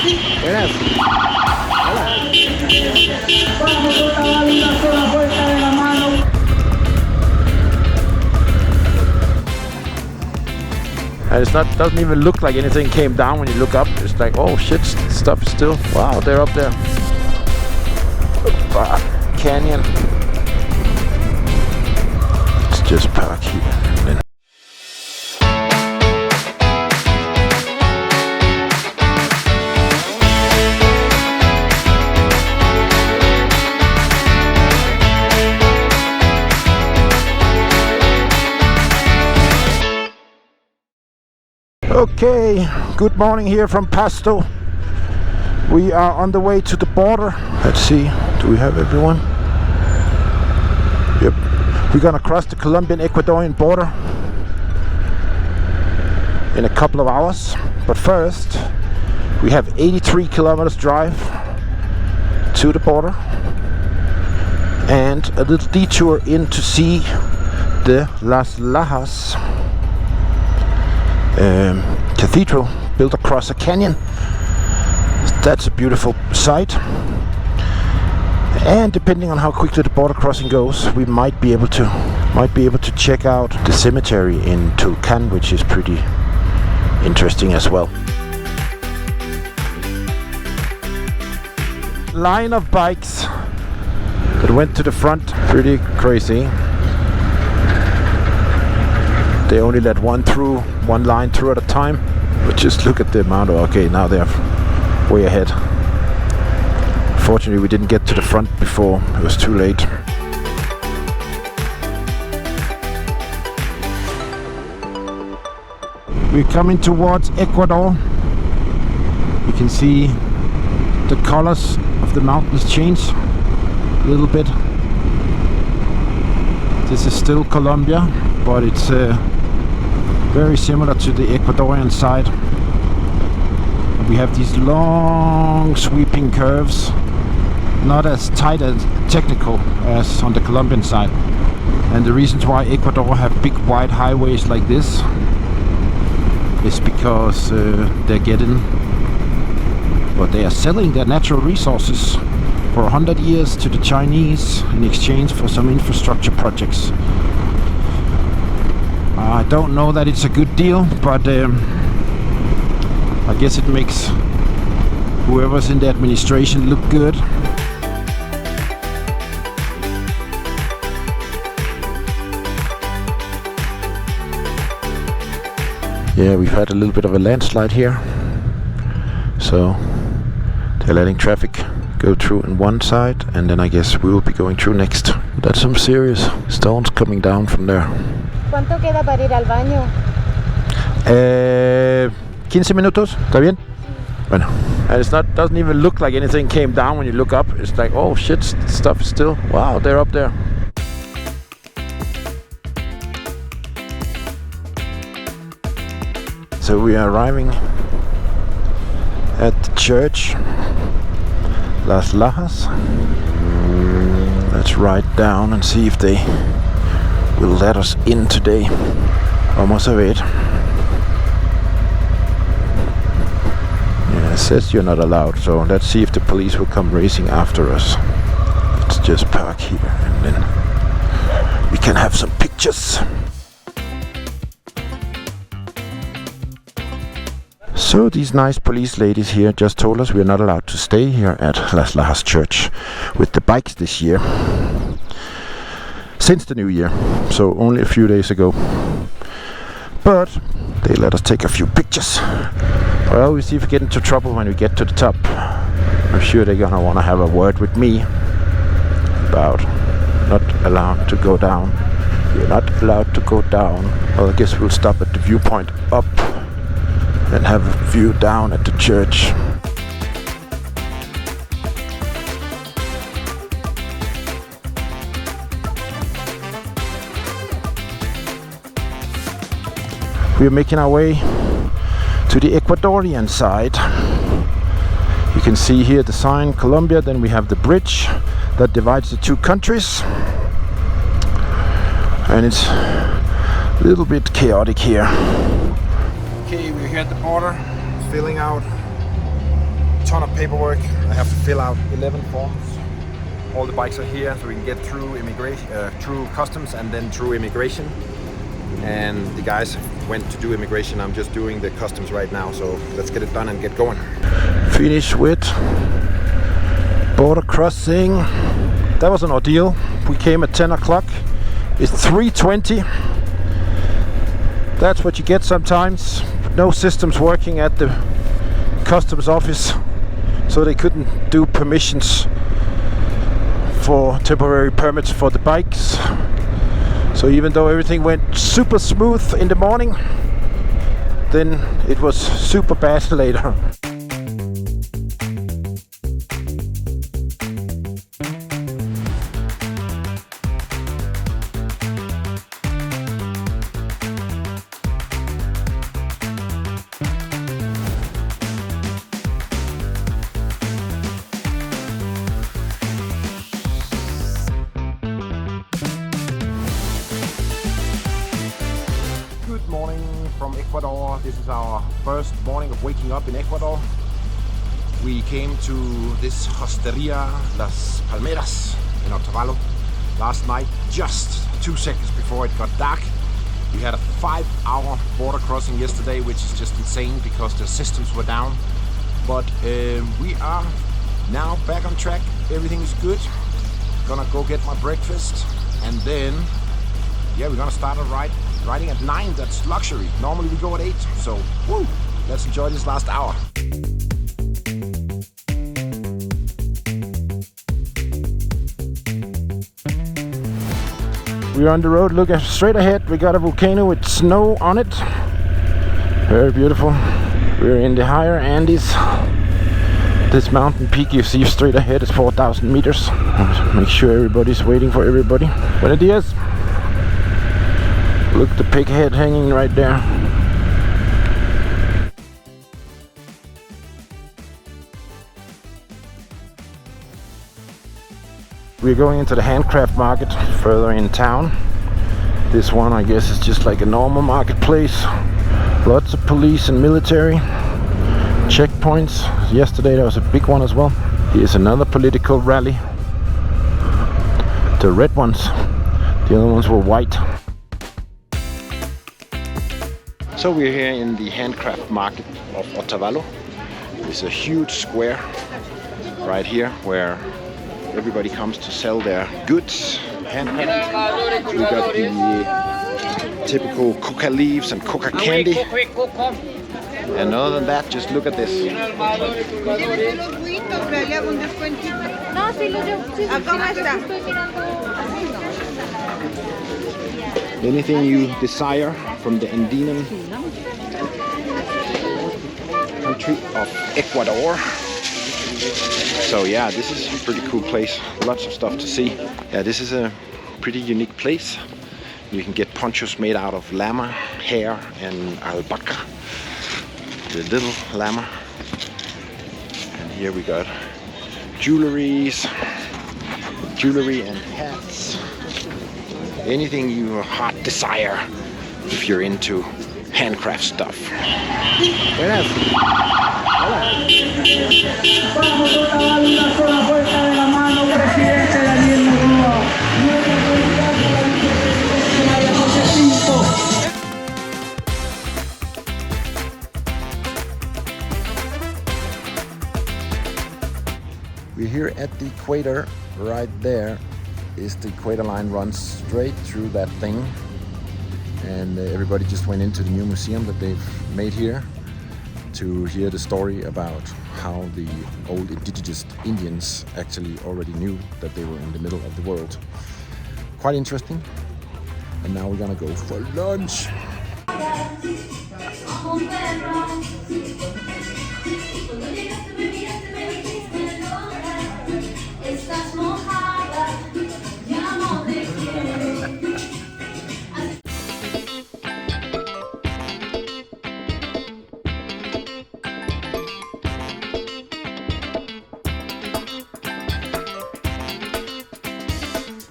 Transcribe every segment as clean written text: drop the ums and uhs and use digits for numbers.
Buenas. And it's not, doesn't even look like anything came down when you look up. It's like, oh shit, stuff is still, wow, they're up there. Canyon. Let's just park here and then. Okay, good morning here from Pasto. We are on the way to the border. Let's see, do we have everyone? Yep. We're gonna cross the Colombian-Ecuadorian border in a couple of hours. But first, we have 83 kilometers drive to the border and a little detour in to see the Las Lajas Cathedral built across a canyon. That's a beautiful sight, and depending on how quickly the border crossing goes, we might be able to check out the cemetery in Tulcan, which is pretty interesting as well. Line of bikes that went to the front, pretty crazy. They only let one line through at a time. But just look at the amount of, okay, now they're way ahead. Fortunately, we didn't get to the front before it was too late. We're coming towards Ecuador. You can see the colors of the mountains change a little bit. This is still Colombia, but it's very similar to the Ecuadorian side. We have these long sweeping curves, not as tight and technical as on the Colombian side. And the reasons why Ecuador have big wide highways like this is because they are selling their natural resources for 100 years to the Chinese in exchange for some infrastructure projects. I don't know that it's a good deal, but I guess it makes whoever's in the administration look good. Yeah, we've had a little bit of a landslide here, so they're letting traffic go through on one side, and then I guess we will be going through next. That's some serious stones coming down from there. ¿Cuánto queda para ir al baño? 15 minutos, ¿está bien? Bueno, and it's not, doesn't even look like anything came down when you look up. It's like, oh shit, stuff is still, wow, they're up there. So we are arriving at the church, Las Lajas. Let's ride down and see if they will let us in today. Vamos a ver. Yeah, it says you're not allowed, so let's see if the police will come racing after us. Let's just park here and then we can have some pictures. So these nice police ladies here just told us we're not allowed to stay here at Las Lajas Church with the bikes this year. Since the new year, so only a few days ago. But they let us take a few pictures. Well, we'll see if we get into trouble when we get to the top. I'm sure they're gonna wanna have a word with me about not allowed to go down. You're not allowed to go down. Well, I guess we'll stop at the viewpoint up and have a view down at the church. We are making our way to the Ecuadorian side. You can see here the sign Colombia, then we have the bridge that divides the two countries. And it's a little bit chaotic here. Okay, we're here at the border, filling out ton of paperwork. I have to fill out 11 forms. All the bikes are here, so we can get through immigration, through customs, and then through immigration. And the guys went to do immigration. I'm just doing the customs right now, so let's get it done and get going. Finish with border crossing. That was an ordeal. We came at 10 o'clock. It's 3:20. That's what you get sometimes. No systems working at the customs office, so they couldn't do permissions for temporary permits for the bikes. So even though everything went super smooth in the morning, then it was super bad later. From Ecuador. This is our first morning of waking up in Ecuador. We came to this hosteria Las Palmeras in Otavalo last night, just 2 seconds before it got dark. We had a 5-hour border crossing yesterday, which is just insane because the systems were down. But we are now back on track. Everything is good. Gonna go get my breakfast, and then yeah, we're gonna start a riding at 9. That's luxury. Normally we go at 8. So woo, let's enjoy this last hour. We're on the road. Look straight ahead. We got a volcano with snow on it. Very beautiful. We're in the higher Andes. This mountain peak you see straight ahead is 4,000 meters. Make sure everybody's waiting for everybody. Buenos dias. Look, the pig head hanging right there. We're going into the Handcraft market further in town. This one, I guess, is just like a normal marketplace. Lots of police and military checkpoints. Yesterday there was a big one as well. Here's another political rally. The red ones. The other ones were white. So we're here in the Handcraft market of Otavalo. It's a huge square right here where everybody comes to sell their goods. Handcraft. We got the typical coca leaves and coca candy. And other than that, just look at this. Anything you desire from the Andean country of Ecuador. So yeah, this is a pretty cool place. Lots of stuff to see. Yeah, this is a pretty unique place. You can get ponchos made out of llama hair and alpaca, the little llama. And here we got jewelry and hats. Anything you heart desire if you're into handcraft stuff. Buenas. Hola. We're here at the equator. Right there is the Equator Line, runs straight through that thing. And everybody just went into the new museum that they've made here to hear the story about how the old indigenous Indians actually already knew that they were in the middle of the world. Quite interesting. And now we're gonna go for lunch.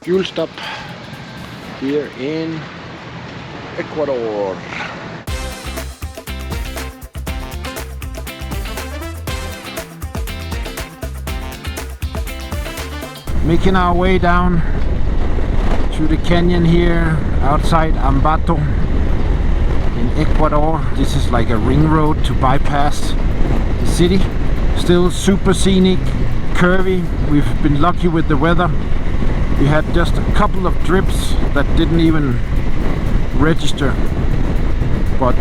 Fuel stop here in Ecuador. Making our way down through the canyon here outside Ambato in Ecuador. This is like a ring road to bypass the city. Still super scenic, curvy. We've been lucky with the weather. We had just a couple of drips that didn't even register, but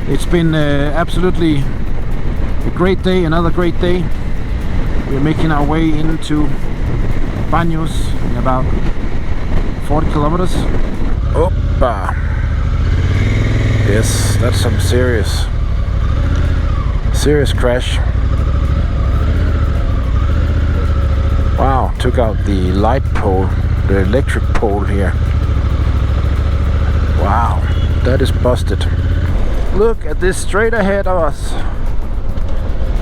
it's been absolutely a great day, another great day. We're making our way into Baños in about 40 kilometers. Opa! Yes, that's some serious crash. Wow, took out the light pole, the electric pole here. Wow, that is busted. Look at this straight ahead of us.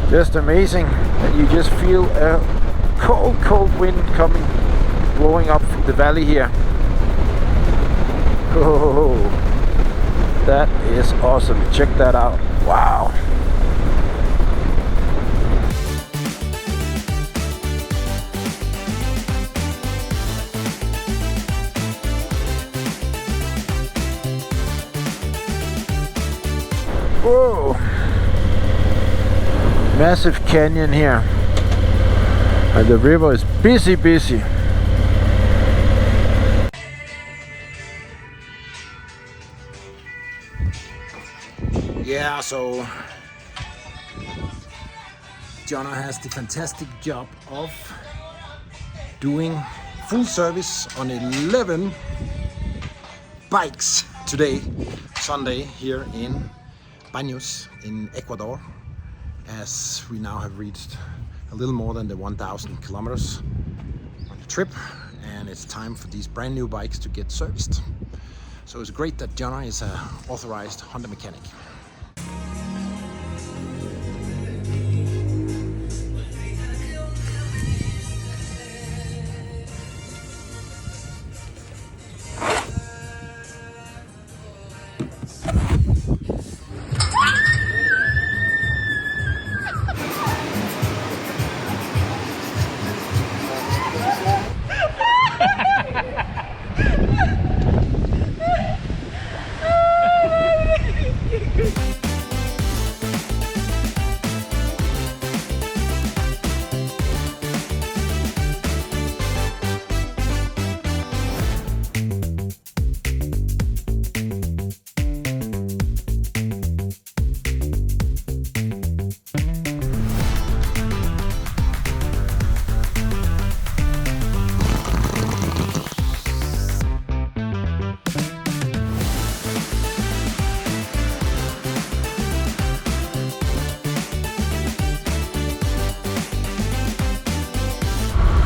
Just amazing. And you just feel a cold wind coming, blowing up from the valley here. Oh, that is awesome. Check that out. Wow. Whoa. Massive canyon here. And the river is busy. Yeah, so Jonah has the fantastic job of doing full service on 11 bikes today, Sunday, here in Baños in Ecuador, as we now have reached a little more than the 1,000 kilometers on the trip, and it's time for these brand new bikes to get serviced. So it's great that Jonah is an authorized Honda mechanic.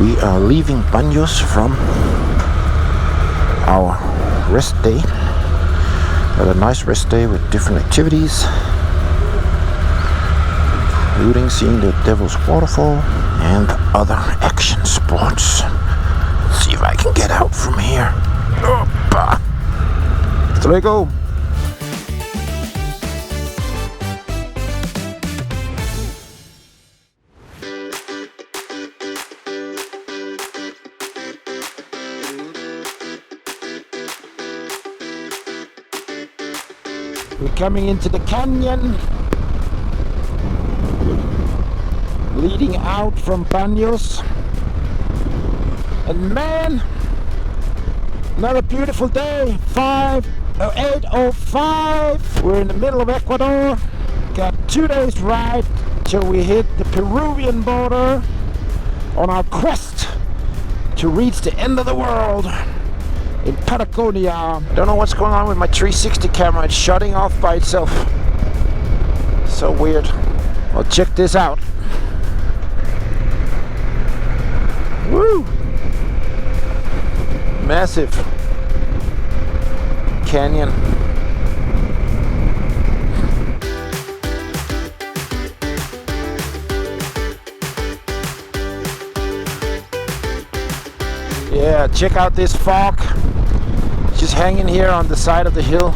We are leaving Baños from our rest day. Had a nice rest day with different activities, including seeing the Devil's Waterfall and other action sports. Let's see if I can get out from here. Opa! Hasta luego! We're coming into the canyon, leading out from Baños, and man, another beautiful day. 8:05. We're in the middle of Ecuador. Got 2 days ride till we hit the Peruvian border on our quest to reach the end of the world in Patagonia. Don't know what's going on with my 360 camera. It's shutting off by itself. So weird. Well, check this out. Woo! Massive canyon. Yeah, check out this fog. Just hanging here on the side of the hill.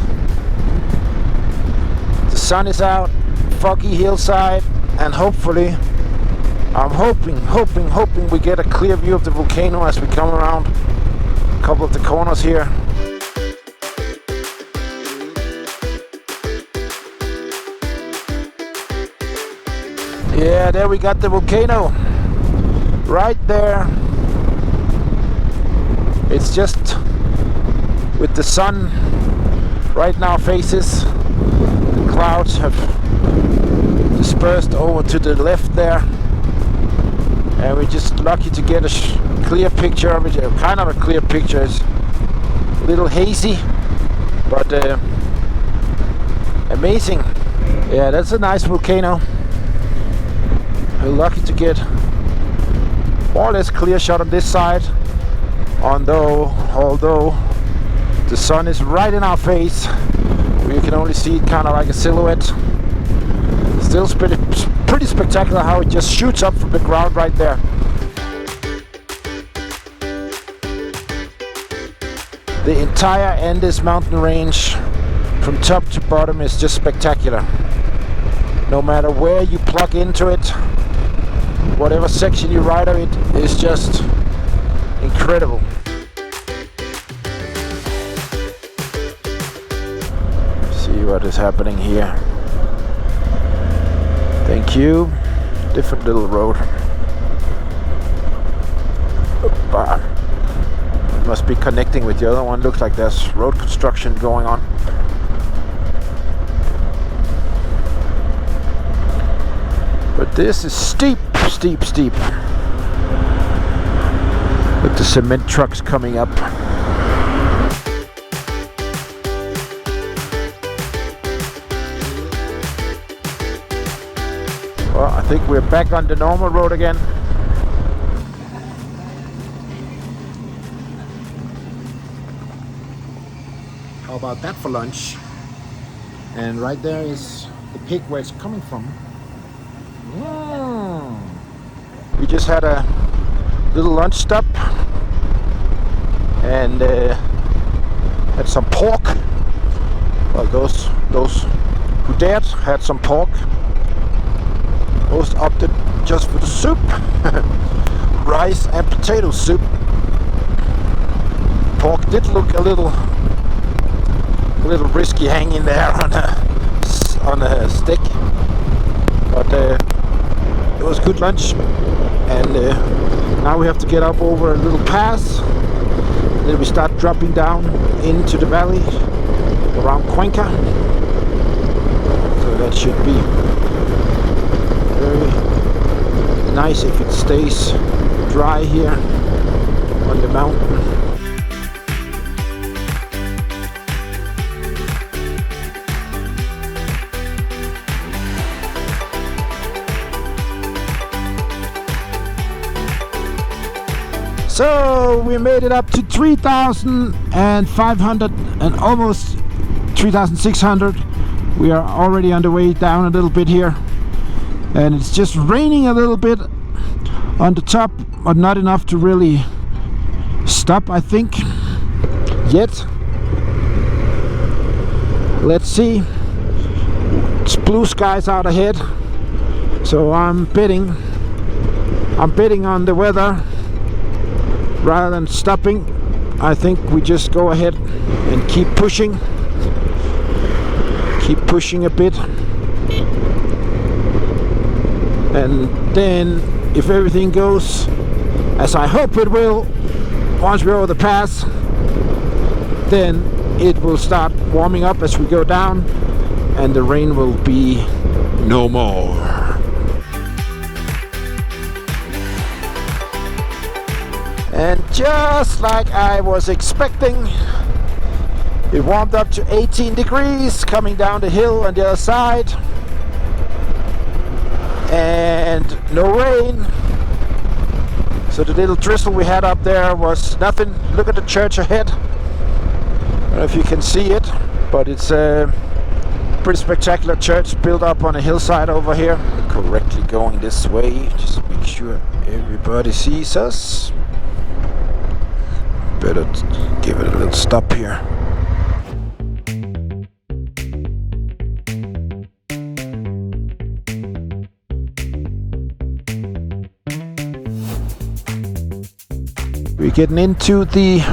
The sun is out, foggy hillside, and hopefully I'm hoping we get a clear view of the volcano as we come around a couple of the corners here. Yeah, there we got the volcano. Right there. It's just with the sun right now faces. The clouds have dispersed over to the left there. And we're just lucky to get a clear picture of it. Kind of a clear picture. It's a little hazy, but amazing. Yeah, that's a nice volcano. We're lucky to get more or less clear shot on this side. Although the sun is right in our face, we can only see it kind of like a silhouette. Still pretty spectacular how it just shoots up from the ground right there. The entire Andes mountain range from top to bottom is just spectacular. No matter where you plug into it, whatever section you ride of it is just incredible. See what is happening here. Thank you. Different little road. Must be connecting with the other one. Looks like there's road construction going on. But this is steep. With the cement trucks coming up. Well, I think we're back on the normal road again. How about that for lunch? And right there is the pig where it's coming from. We just had a little lunch stop and had some pork. Well, those who dared had some pork. Most opted just for the soup. Rice and potato soup. Pork did look a little risky hanging there on a stick, but it was good lunch. And now we have to get up over a little pass. Then we start dropping down into the valley around Cuenca. So that should be very nice if it stays dry here on the mountain. So we made it up to 3,500 and almost 3,600. We are already on the way down a little bit here. And it's just raining a little bit on the top, but not enough to really stop, I think, yet. Let's see. It's blue skies out ahead. So I'm betting on the weather. Rather than stopping, I think we just go ahead and keep pushing a bit, and then if everything goes as I hope it will, once we're over the pass, then it will start warming up as we go down and the rain will be no more. And just like I was expecting, it warmed up to 18 degrees coming down the hill on the other side. And no rain. So the little drizzle we had up there was nothing. Look at the church ahead. I don't know if you can see it, but it's a pretty spectacular church built up on a hillside over here. We're correctly going this way, just make sure everybody sees us. Better give it a little stop here. We're getting into the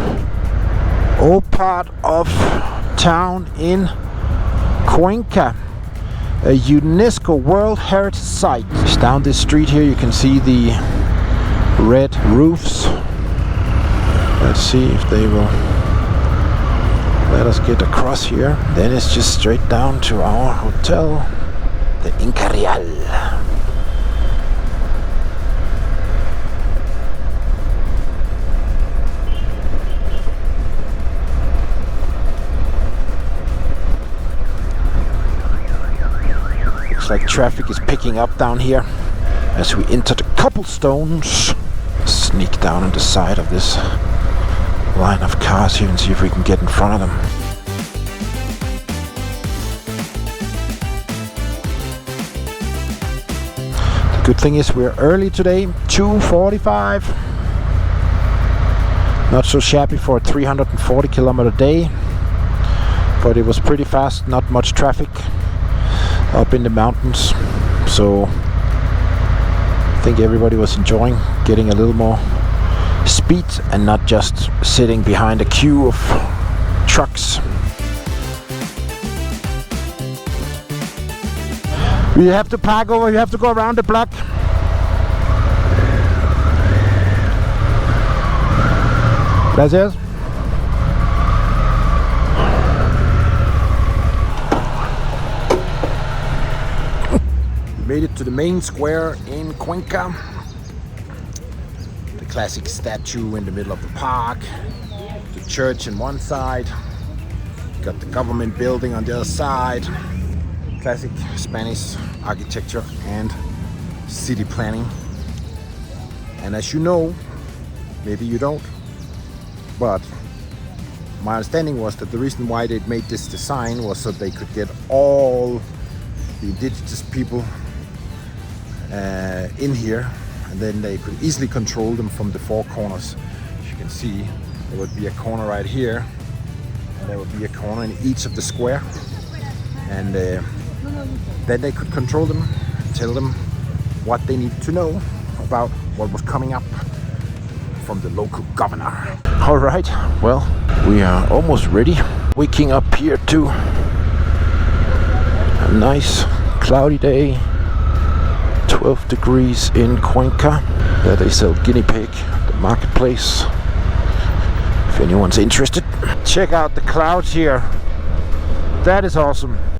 old part of town in Cuenca, a UNESCO World Heritage Site. Just down this street here you can see the red roofs. Let's see if they will let us get across here. Then it's just straight down to our hotel, the Inca Real. Looks like traffic is picking up down here as we enter the cobblestones. Sneak down on the side of this line of cars here and see if we can get in front of them. The good thing is we're early today, 2:45. Not so shabby for a 340 kilometer day, but it was pretty fast, not much traffic up in the mountains, so I think everybody was enjoying getting a little more speed and not just sitting behind a queue of trucks. We have to park over, you have to go around the block. Gracias. We made it to the main square in Cuenca. The classic statue in the middle of the park. The church on one side. Got the government building on the other side. Classic Spanish architecture and city planning. And as you know, maybe you don't, but my understanding was that the reason why they made this design was so they could get all the indigenous people in here, and then they could easily control them from the four corners. As you can see, there would be a corner right here, and there would be a corner in each of the square, and then they could control them, tell them what they needed to know about what was coming up from the local governor. All right, well, we are almost ready. Waking up here to a nice cloudy day, 12 degrees in Cuenca. There they sell guinea pig at the marketplace, if anyone's interested. Check out the clouds here. That is awesome.